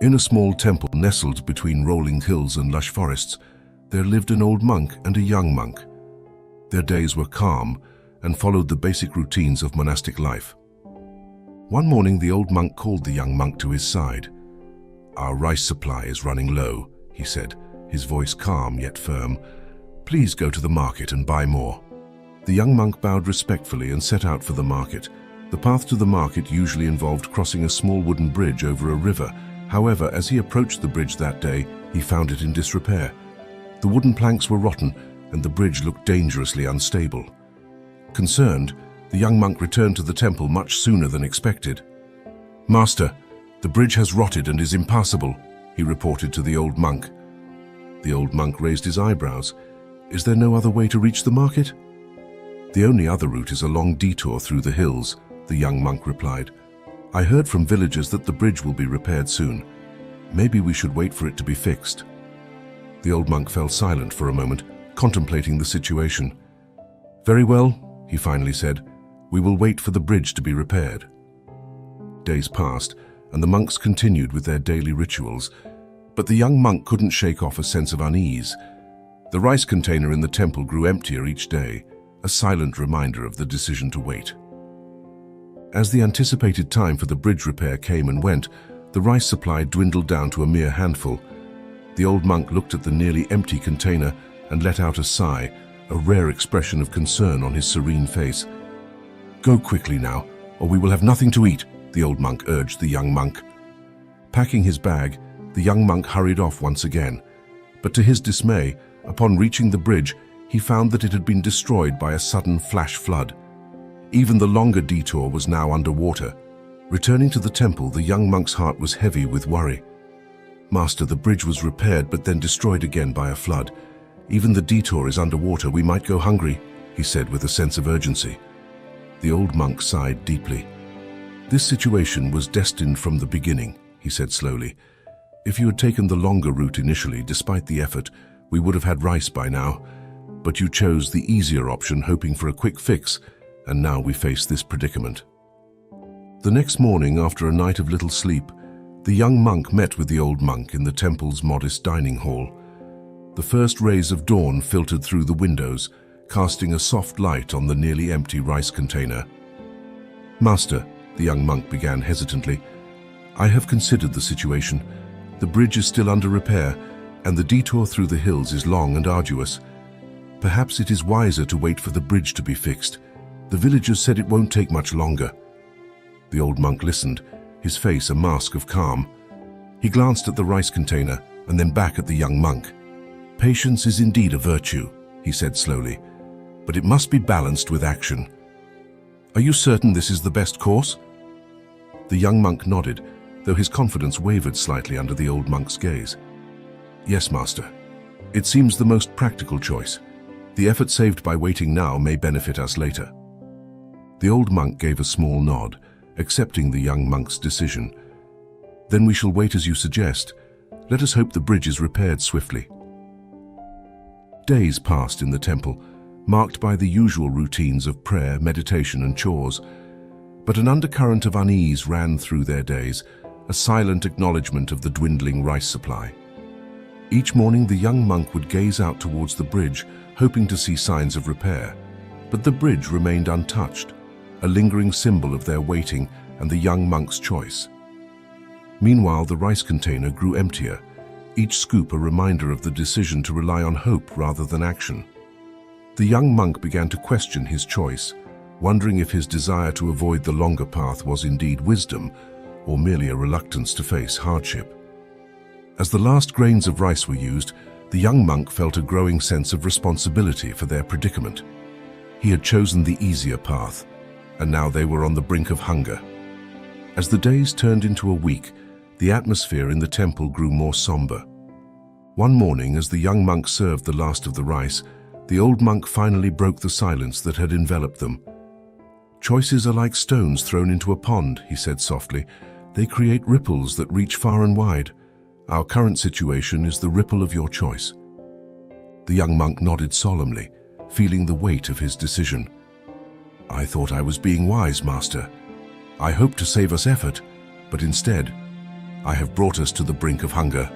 In a small temple nestled between rolling hills and lush forests, there lived an old monk and a young monk. Their days were calm and followed the basic routines of monastic life. One morning, the old monk called the young monk to his side. "Our rice supply is running low," he said, his voice calm yet firm. "Please go to the market and buy more." The young monk bowed respectfully and set out for the market. The path to the market usually involved crossing a small wooden bridge over a river. However, as he approached the bridge that day, he found it in disrepair. The wooden planks were rotten, and the bridge looked dangerously unstable. Concerned, the young monk returned to the temple much sooner than expected. "Master, the bridge has rotted and is impassable," he reported to the old monk. The old monk raised his eyebrows. "Is there no other way to reach the market?" "The only other route is a long detour through the hills," the young monk replied. "I heard from villagers that the bridge will be repaired soon. Maybe we should wait for it to be fixed." The old monk fell silent for a moment, contemplating the situation. "Very well," he finally said. "We will wait for the bridge to be repaired." Days passed, and the monks continued with their daily rituals, but the young monk couldn't shake off a sense of unease. The rice container in the temple grew emptier each day, a silent reminder of the decision to wait. As the anticipated time for the bridge repair came and went, the rice supply dwindled down to a mere handful. The old monk looked at the nearly empty container and let out a sigh, a rare expression of concern on his serene face. "Go quickly now, or we will have nothing to eat," the old monk urged the young monk. Packing his bag, the young monk hurried off once again. But to his dismay, upon reaching the bridge, he found that it had been destroyed by a sudden flash flood. Even the longer detour was now underwater. Returning to the temple, the young monk's heart was heavy with worry. "Master, the bridge was repaired but then destroyed again by a flood. Even the detour is underwater. We might go hungry," he said with a sense of urgency. The old monk sighed deeply. "This situation was destined from the beginning," he said slowly. "If you had taken the longer route initially, despite the effort, we would have had rice by now. But you chose the easier option, hoping for a quick fix, and now we face this predicament." The next morning, after a night of little sleep, the young monk met with the old monk in the temple's modest dining hall. The first rays of dawn filtered through the windows, casting a soft light on the nearly empty rice container. "Master," the young monk began hesitantly, "I have considered the situation. The bridge is still under repair, and the detour through the hills is long and arduous. Perhaps it is wiser to wait for the bridge to be fixed. The villagers said it won't take much longer." The old monk listened, his face a mask of calm. He glanced at the rice container and then back at the young monk. "Patience is indeed a virtue," he said slowly, "but it must be balanced with action. Are you certain this is the best course?" The young monk nodded, though his confidence wavered slightly under the old monk's gaze. "Yes, master. It seems the most practical choice. The effort saved by waiting now may benefit us later." The old monk gave a small nod, accepting the young monk's decision. "Then we shall wait as you suggest. Let us hope the bridge is repaired swiftly." Days passed in the temple, marked by the usual routines of prayer, meditation, and chores. But an undercurrent of unease ran through their days, a silent acknowledgement of the dwindling rice supply. Each morning, the young monk would gaze out towards the bridge, hoping to see signs of repair. But the bridge remained untouched, a lingering symbol of their waiting and the young monk's choice. Meanwhile, the rice container grew emptier, each scoop a reminder of the decision to rely on hope rather than action. The young monk began to question his choice, wondering if his desire to avoid the longer path was indeed wisdom or merely a reluctance to face hardship. As the last grains of rice were used, the young monk felt a growing sense of responsibility for their predicament. He had chosen the easier path, and now they were on the brink of hunger. As the days turned into a week, the atmosphere in the temple grew more somber. One morning, as the young monk served the last of the rice, the old monk finally broke the silence that had enveloped them. "Choices are like stones thrown into a pond," he said softly. "They create ripples that reach far and wide. Our current situation is the ripple of your choice." The young monk nodded solemnly, feeling the weight of his decision. "I thought I was being wise, master. I hoped to save us effort, but instead, I have brought us to the brink of hunger."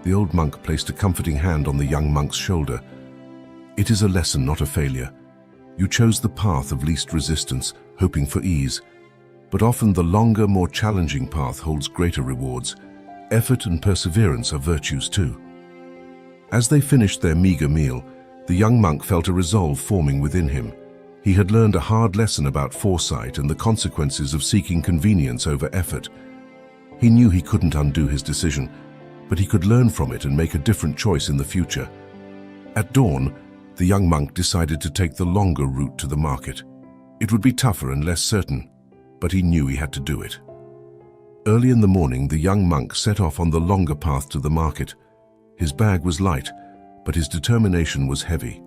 The old monk placed a comforting hand on the young monk's shoulder. "It is a lesson, not a failure. You chose the path of least resistance, hoping for ease. But often the longer, more challenging path holds greater rewards. Effort and perseverance are virtues too." As they finished their meager meal, the young monk felt a resolve forming within him. He had learned a hard lesson about foresight and the consequences of seeking convenience over effort. He knew he couldn't undo his decision, but he could learn from it and make a different choice in the future. At dawn, the young monk decided to take the longer route to the market. It would be tougher and less certain, but he knew he had to do it. Early in the morning, the young monk set off on the longer path to the market. His bag was light, but his determination was heavy.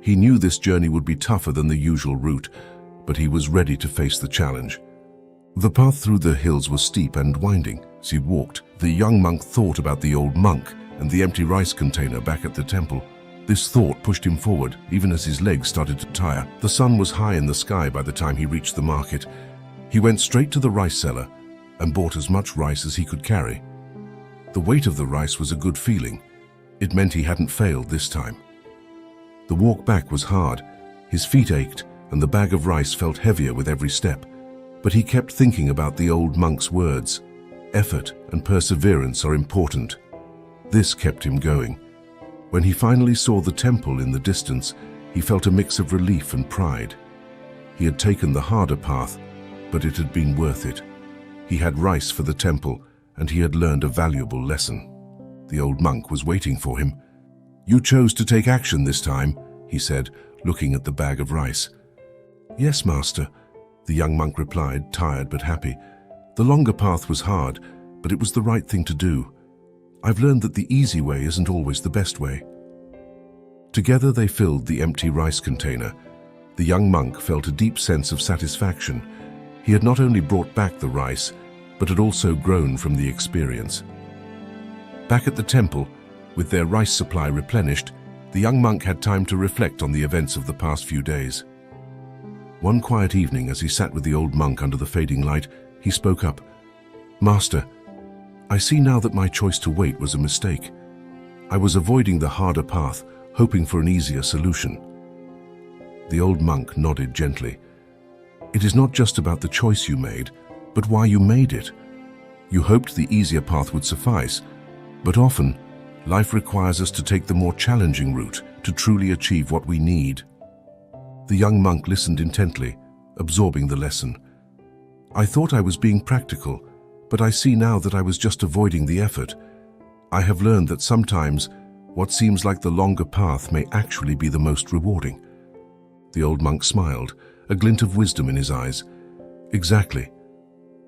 He knew this journey would be tougher than the usual route, but he was ready to face the challenge. The path through the hills was steep and winding. As he walked, the young monk thought about the old monk and the empty rice container back at the temple. This thought pushed him forward, even as his legs started to tire. The sun was high in the sky by the time he reached the market. He went straight to the rice cellar and bought as much rice as he could carry. The weight of the rice was a good feeling. It meant he hadn't failed this time. The walk back was hard. His feet ached, and the bag of rice felt heavier with every step. But he kept thinking about the old monk's words. Effort and perseverance are important. This kept him going. When he finally saw the temple in the distance, he felt a mix of relief and pride. He had taken the harder path, but it had been worth it. He had rice for the temple, and he had learned a valuable lesson. The old monk was waiting for him. "You chose to take action this time," he said, looking at the bag of rice. "Yes, master," the young monk replied, tired but happy. "The longer path was hard, but it was the right thing to do. I've learned that the easy way isn't always the best way." Together they filled the empty rice container. The young monk felt a deep sense of satisfaction. He had not only brought back the rice, but had also grown from the experience. Back at the temple, with their rice supply replenished, the young monk had time to reflect on the events of the past few days. One quiet evening, as he sat with the old monk under the fading light, he spoke up. "Master, I see now that my choice to wait was a mistake. I was avoiding the harder path, hoping for an easier solution." The old monk nodded gently. "It is not just about the choice you made, but why you made it. You hoped the easier path would suffice, but often, life requires us to take the more challenging route to truly achieve what we need." The young monk listened intently, absorbing the lesson. "I thought I was being practical, but I see now that I was just avoiding the effort. I have learned that sometimes what seems like the longer path may actually be the most rewarding." The old monk smiled, a glint of wisdom in his eyes. "Exactly.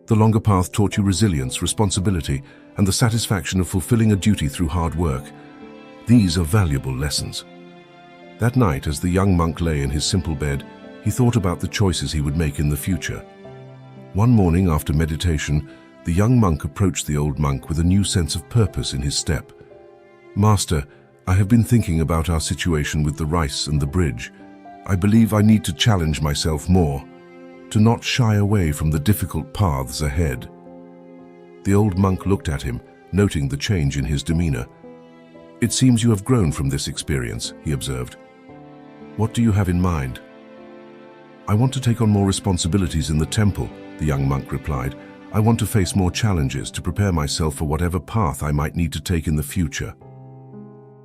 The longer path taught you resilience, responsibility, and the satisfaction of fulfilling a duty through hard work. These are valuable lessons." That night, as the young monk lay in his simple bed, he thought about the choices he would make in the future. One morning after meditation, the young monk approached the old monk with a new sense of purpose in his step. "Master, I have been thinking about our situation with the rice and the bridge. I believe I need to challenge myself more, to not shy away from the difficult paths ahead." The old monk looked at him, noting the change in his demeanor. "It seems you have grown from this experience," he observed. "What do you have in mind?" "I want to take on more responsibilities in the temple," the young monk replied. "I want to face more challenges to prepare myself for whatever path I might need to take in the future."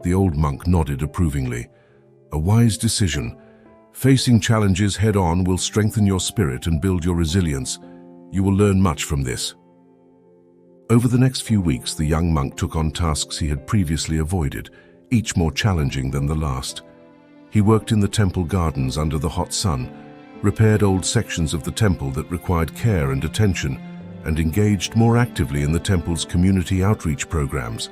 The old monk nodded approvingly. "A wise decision. Facing challenges head-on will strengthen your spirit and build your resilience. You will learn much from this." Over the next few weeks, the young monk took on tasks he had previously avoided, each more challenging than the last. He worked in the temple gardens under the hot sun, repaired old sections of the temple that required care and attention, and engaged more actively in the temple's community outreach programs.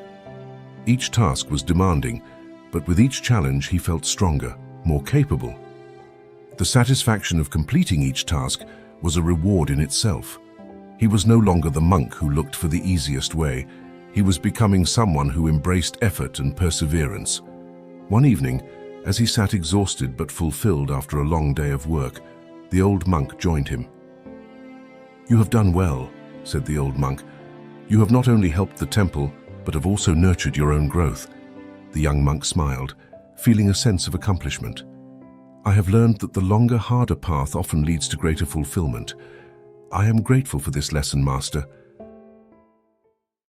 Each task was demanding, but with each challenge he felt stronger, more capable. The satisfaction of completing each task was a reward in itself. He was no longer the monk who looked for the easiest way. He was becoming someone who embraced effort and perseverance. One evening, as he sat exhausted but fulfilled after a long day of work, the old monk joined him. "You have done well," said the old monk. You have not only helped the temple, but have also nurtured your own growth." The young monk smiled, feeling a sense of accomplishment. "I have learned that the longer, harder path often leads to greater fulfillment. I am grateful for this lesson, Master.